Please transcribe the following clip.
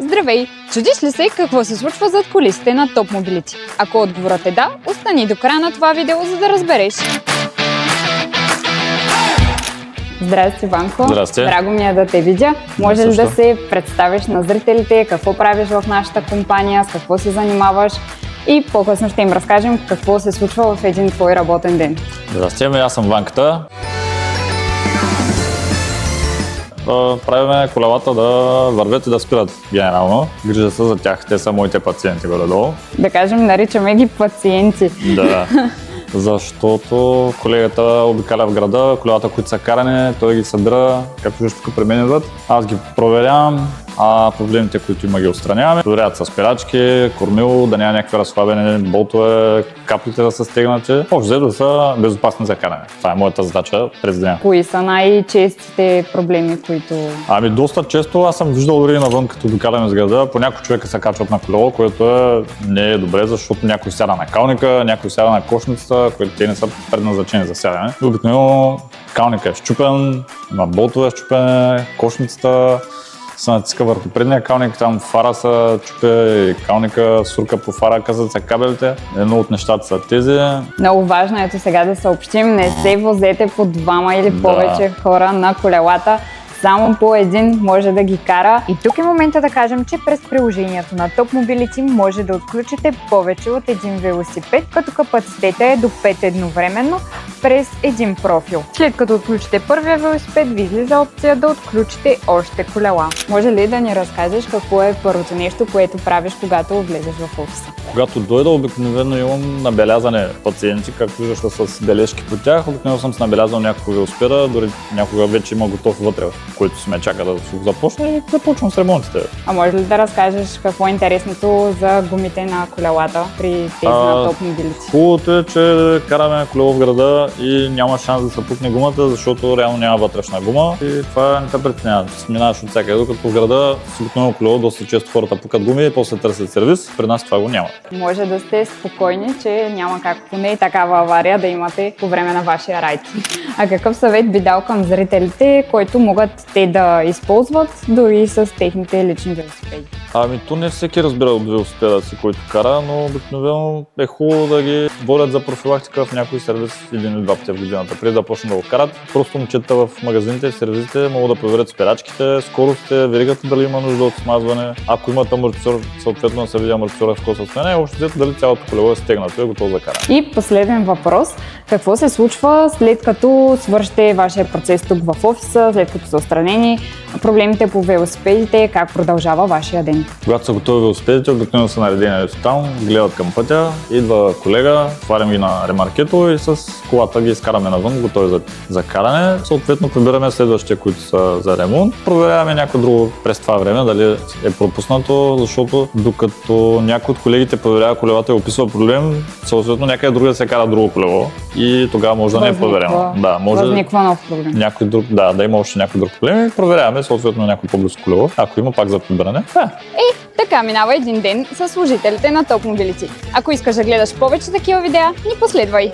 Здравей! Чудиш ли се какво се случва зад кулисите на Топ Мобилити? Ако отговорът е да, остани до края на това видео, за да разбереш. Здрасти, Ванко! Здрасти! Драго ми е да те видя. Може ли да се представиш на зрителите, какво правиш в нашата компания, с какво се занимаваш и по-късно ще им разкажем какво се случва в един твой работен ден. Здрасти, аз съм Ванката. Правиме колелата да вървят и да спират генерално. Грижа се за тях, те са моите пациенти горе-долу. Да кажем, наричаме ги пациенти. Да, защото колегата обикаля в града, колелата, които са карани, той ги събира, както виж тук при мен идват. Аз ги проверявам, а проблемите, които има, ги отстраняваме. Проверяват с спирачки, кормило, да няма някакви разхлабени болтове, каплите да са стегнати. Общо взето да са безопасни за каране. Това е моята задача през деня. Кои са най-честите проблеми, които... Доста често аз съм виждал дори навън, като обикаляме с града, по някои човека се качват на колело, което не е добре, защото някой сяда на калника, някой сяда на кошницата, които те не са предназначени за сядане. Обикновено калника е щупен, има болтове щупене, кошницата се натиска върху предния калник, там фара се чупе, калника сурка по фара, казват се кабелите. Едно от нещата са тези. Много важно ето сега да съобщим, не се возете по двама или повече хора на колелата. Само по един може да ги кара. И тук е момента да кажем, че през приложението на Top Mobility може да отключите повече от един велосипед, като капацитета е до 5 едновременно през един профил. След като отключите първия велосипед, ви излиза опция да отключите още колела. Може ли да ни разкажеш какво е първото нещо, което правиш, когато влезеш в офиса? Когато дойда, обикновено имам набелязане пациенти, както виждаш с бележки по тях. Обикновено съм си набелязал някакво велосипеда, дори някога вече има готов вътре, който се ме чака да започне и започвам с ремонтите. А може ли да разкажеш какво е интересното за гумите на колелата при тези на Top Mobility? Хубавото е, че караме колело в града и няма шанс да се пукне гумата, защото реално няма вътрешна гума и това не те притеснява. Минаваш от всякъде, докато в града с обикновено колело доста често хората пукат гуми и после търсят сервис. При нас това го няма. Може да сте спокойни, че няма как поне и такава авария да имате по време на вашия райд. А какъв съвет би дал към зрителите, който могат те да използват дори с техните лични велосипеди? То не всеки разбира от велосипеда си, който кара, но обикновено е хубаво да ги водят за профилактика в някой сервис един или два пъти в годината, преди да почнат да го карат. Просто момчета в магазините, в сервизите могат да проверят спирачките, скоростите, веригата дали има нужда от смазване. Ако имат амортизор, съответно да се види амортизора в какво състояние, общо взето дали цялото колело е стегнато и е готово за каране. И последен въпрос. Какво се случва след като свършите вашия процес тук в офиса, след като са отстранени проблемите по велосипедите, как продължава вашия ден? Когато са готови велосипедите, обикновено са наредени там, гледат към пътя, идва колега, отварям ги на ремаркето и с колата ги изкараме навън, готови за каране. Съответно прибираме следващите, които са за ремонт. Проверяваме някой друго през това време, дали е пропуснато, защото докато някой от колегите проверява колелата и описва проблем, съответно някъде друга се кара друго колело и тогава може да не е проверено. Възниква нов проблем. Някой друг, да има още някой друг проблем и проверяваме съответно някой по-близко колело, ако има пак за подбиране. Така минава един ден с служителите на Top Mobility. Ако искаш да гледаш повече такива видеа, ни последвай!